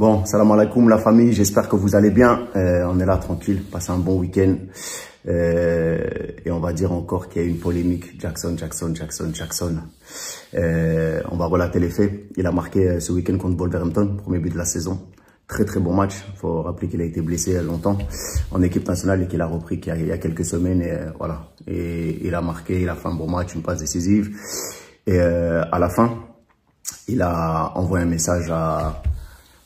Bon, salam alaikum la famille, j'espère que vous allez bien. On est là tranquille, passez un bon week-end. Et on va dire encore qu'il y a une polémique. Jackson. On va relater les faits. Il a marqué ce week-end contre Wolverhampton, premier but de la saison. Très bon match. Il faut rappeler qu'il a été blessé longtemps en équipe nationale et qu'il a repris il y a quelques semaines. Et voilà. Et il a marqué, il a fait un bon match, une passe décisive. Et à la fin, il a envoyé un message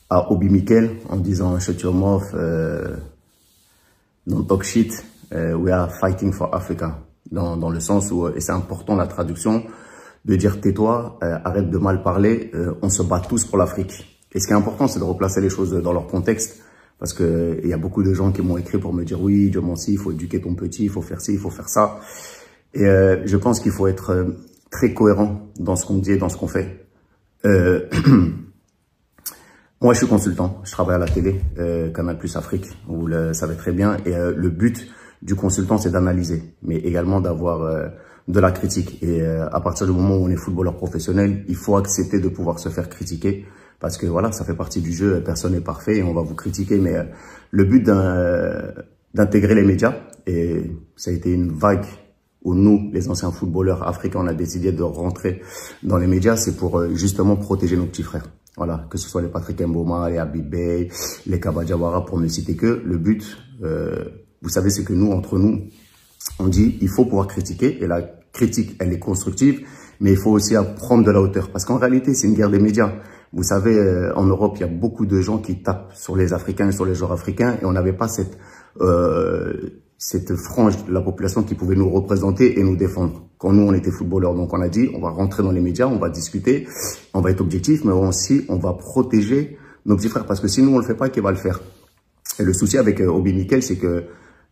à Obi Mikel en disant shut your mouth, don't talk shit, we are fighting for Africa, dans le sens où, et c'est important la traduction, de dire tais-toi, arrête de mal parler, on se bat tous pour l'Afrique. Et ce qui est important, c'est de replacer les choses dans leur contexte, parce que il y a beaucoup de gens qui m'ont écrit pour me dire oui, Dieu merci, il faut éduquer ton petit, il faut faire ci, il faut faire ça. Et je pense qu'il faut être très cohérent dans ce qu'on dit et dans ce qu'on fait. Moi, je suis consultant. Je travaille à la télé, Canal Plus Afrique, vous le savez très bien. Et le but du consultant, c'est d'analyser, mais également d'avoir de la critique. Et à partir du moment où on est footballeur professionnel, il faut accepter de pouvoir se faire critiquer. Parce que voilà, ça fait partie du jeu, personne n'est parfait et on va vous critiquer. Mais le but d'intégrer les médias, et ça a été une vague où nous, les anciens footballeurs africains, on a décidé de rentrer dans les médias, c'est pour justement protéger nos petits frères. Voilà, que ce soit les Patrick Mboma, les Habib Beye, les Kaba Diawara, pour ne citer que. Le but, vous savez, c'est que nous, entre nous, on dit il faut pouvoir critiquer. Et la critique, elle est constructive, mais il faut aussi prendre de la hauteur. Parce qu'en réalité, c'est une guerre des médias. Vous savez, en Europe, il y a beaucoup de gens qui tapent sur les Africains et sur les joueurs africains. Et on n'avait pas cette frange de la population qui pouvait nous représenter et nous défendre. Quand nous, on était footballeurs, donc on a dit, on va rentrer dans les médias, on va discuter, on va être objectif, mais aussi, on va protéger nos petits frères, parce que si nous, on le fait pas, qui va le faire? Et le souci avec Obi Mikel, c'est que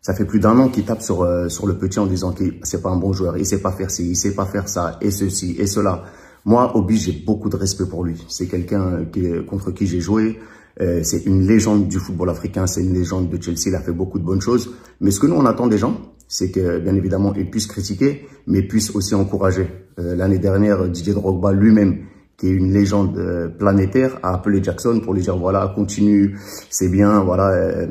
ça fait plus d'1 an qu'il tape sur le petit en disant qu'il c'est pas un bon joueur, il sait pas faire ci, il sait pas faire ça, et ceci, et cela. Moi, Obi, j'ai beaucoup de respect pour lui. C'est quelqu'un contre qui j'ai joué. C'est une légende du football africain, c'est une légende de Chelsea, il a fait beaucoup de bonnes choses. Mais ce que nous, on attend des gens, c'est que, bien évidemment, ils puissent critiquer, mais puissent aussi encourager. L'année dernière, Didier Drogba lui-même, qui est une légende planétaire, a appelé Jackson pour lui dire, voilà, continue, c'est bien, voilà,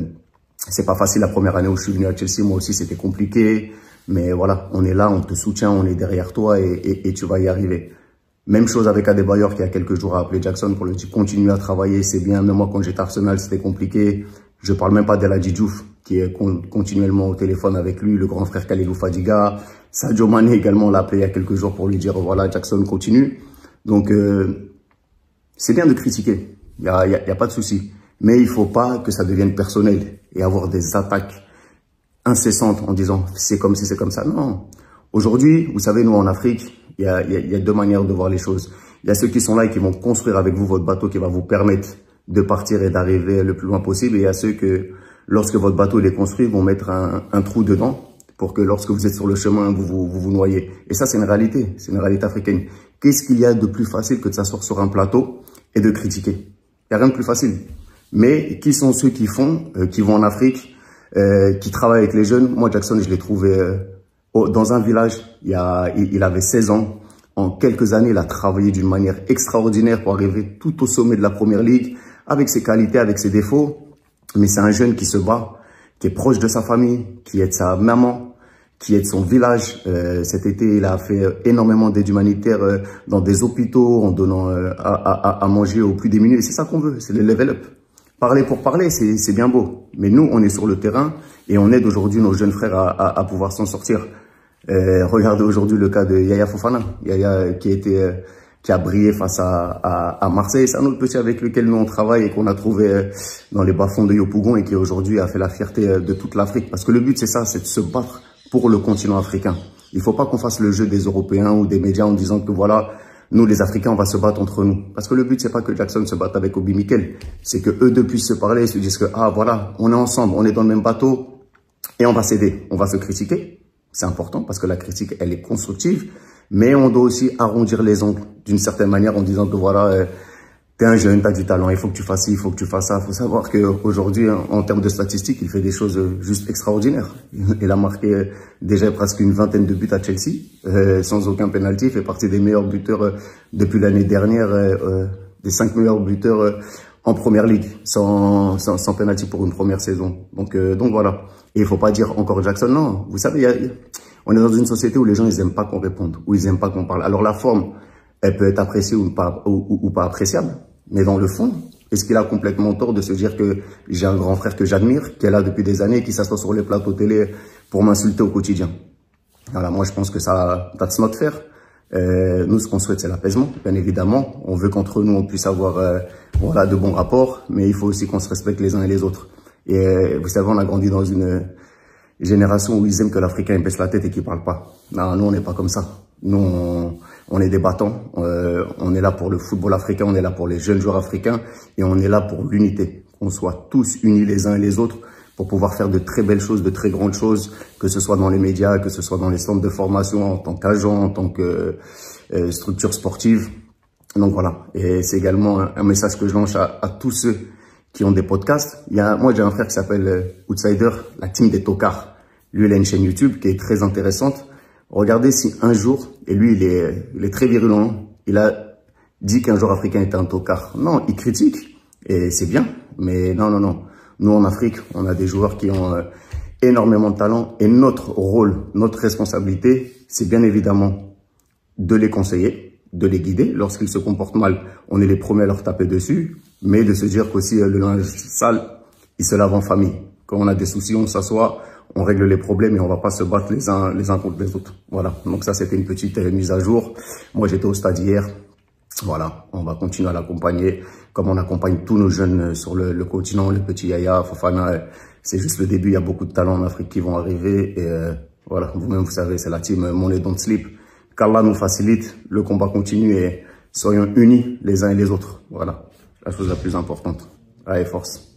c'est pas facile la première année où je suis venu à Chelsea, moi aussi, c'était compliqué. Mais voilà, on est là, on te soutient, on est derrière toi et tu vas y arriver. Même chose avec Adebayor qui, il y a quelques jours, a appelé Jackson pour lui dire continue à travailler, c'est bien. Même moi, quand j'étais à Arsenal, c'était compliqué. Je parle même pas d'Eladji Diouf, qui est continuellement au téléphone avec lui, le grand frère Kalilou Fadiga. Sadio Mané également l'a appelé il y a quelques jours pour lui dire voilà, Jackson continue. Donc, c'est bien de critiquer. Il y a pas de souci. Mais il faut pas que ça devienne personnel et avoir des attaques incessantes en disant c'est comme si c'est comme ça. Non. Aujourd'hui, vous savez, nous en Afrique, il y a deux manières de voir les choses. Il y a ceux qui sont là et qui vont construire avec vous votre bateau qui va vous permettre de partir et d'arriver le plus loin possible. Et il y a ceux que, lorsque votre bateau est construit, vont mettre un trou dedans pour que lorsque vous êtes sur le chemin, vous noyez. Et ça, c'est une réalité. C'est une réalité africaine. Qu'est-ce qu'il y a de plus facile que de s'asseoir sur un plateau et de critiquer? Il n'y a rien de plus facile. Mais qui sont ceux qui vont en Afrique, qui travaillent avec les jeunes? Moi, Jackson, je l'ai trouvé dans un village, il avait 16 ans. En quelques années, il a travaillé d'une manière extraordinaire pour arriver tout au sommet de la Première Ligue, avec ses qualités, avec ses défauts. Mais c'est un jeune qui se bat, qui est proche de sa famille, qui aide sa maman, qui aide son village. Cet été, il a fait énormément d'aide humanitaire dans des hôpitaux, en donnant à manger aux plus démunis. Et c'est ça qu'on veut, c'est le level up. Parler pour parler, c'est bien beau. Mais nous, on est sur le terrain et on aide aujourd'hui nos jeunes frères à pouvoir s'en sortir. Regardez aujourd'hui le cas de Yaya Fofana. Yaya qui a brillé face à Marseille. C'est un autre petit avec lequel nous on travaille et qu'on a trouvé dans les bas-fonds de Yopougon et qui aujourd'hui a fait la fierté de toute l'Afrique. Parce que le but c'est ça, c'est de se battre pour le continent africain. Il faut pas qu'on fasse le jeu des Européens ou des médias en disant que voilà, nous les Africains on va se battre entre nous. Parce que le but c'est pas que Jackson se batte avec Obi Mikel, c'est que eux deux puissent se parler et se disent que ah voilà, on est ensemble, on est dans le même bateau et on va s'aider, on va se critiquer. C'est important parce que la critique, elle est constructive, mais on doit aussi arrondir les ongles d'une certaine manière en disant que voilà, t'es un jeune, t'as du talent, il faut que tu fasses ci, il faut que tu fasses ça. Il faut savoir qu'aujourd'hui, en termes de statistiques, il fait des choses juste extraordinaires. Il a marqué déjà presque une vingtaine de buts à Chelsea, sans aucun penalty. Il fait partie des meilleurs buteurs depuis l'année dernière, des 5 meilleurs buteurs en première ligue, sans penalty pour une première saison. Donc voilà. Et il faut pas dire encore Jackson, non. Vous savez, on est dans une société où les gens, ils aiment pas qu'on réponde, où ils aiment pas qu'on parle. Alors la forme, elle peut être appréciée ou pas appréciable, mais dans le fond, est-ce qu'il a complètement tort de se dire que j'ai un grand frère que j'admire, qui est là depuis des années, qui s'assoit sur les plateaux télé pour m'insulter au quotidien? Voilà, moi je pense que ça, that's not fair. Nous, ce qu'on souhaite, c'est l'apaisement, bien évidemment. On veut qu'entre nous, on puisse avoir voilà, de bons rapports, mais il faut aussi qu'on se respecte les uns et les autres. Et vous savez, on a grandi dans une génération où ils aiment que l'Africain baisse la tête et qu'il parle pas. Non, nous, on n'est pas comme ça. Nous, on est des battants. On est là pour le football africain, on est là pour les jeunes joueurs africains et on est là pour l'unité. Qu'on soit tous unis les uns et les autres pour pouvoir faire de très belles choses, de très grandes choses, que ce soit dans les médias, que ce soit dans les centres de formation, en tant qu'agent, en tant que structure sportive. Donc voilà, et c'est également un message que je lance à tous ceux qui ont des podcasts. Moi, j'ai un frère qui s'appelle Outsider, la team des tocards. Lui, il a une chaîne YouTube qui est très intéressante. Regardez si un jour, et lui, il est très virulent, il a dit qu'un joueur africain était un tocard. Non, il critique, et c'est bien, mais non, non, non. Nous, en Afrique, on a des joueurs qui ont énormément de talent, et notre rôle, notre responsabilité, c'est bien évidemment de les conseiller, de les guider. Lorsqu'ils se comportent mal, on est les premiers à leur taper dessus, mais de se dire qu'aussi le linge sale, il se lave en famille. Quand on a des soucis, on s'assoit, on règle les problèmes et on va pas se battre les uns contre les autres. Voilà, donc ça c'était une petite mise à jour. Moi j'étais au stade hier, voilà, on va continuer à l'accompagner comme on accompagne tous nos jeunes sur le continent, le petit Yaya, Fofana. C'est juste le début, il y a beaucoup de talents en Afrique qui vont arriver et voilà, vous-même vous savez, c'est la team Money Don't Sleep. Qu'Allah nous facilite, le combat continue et soyons unis les uns et les autres. Voilà, la chose la plus importante. Allez, force.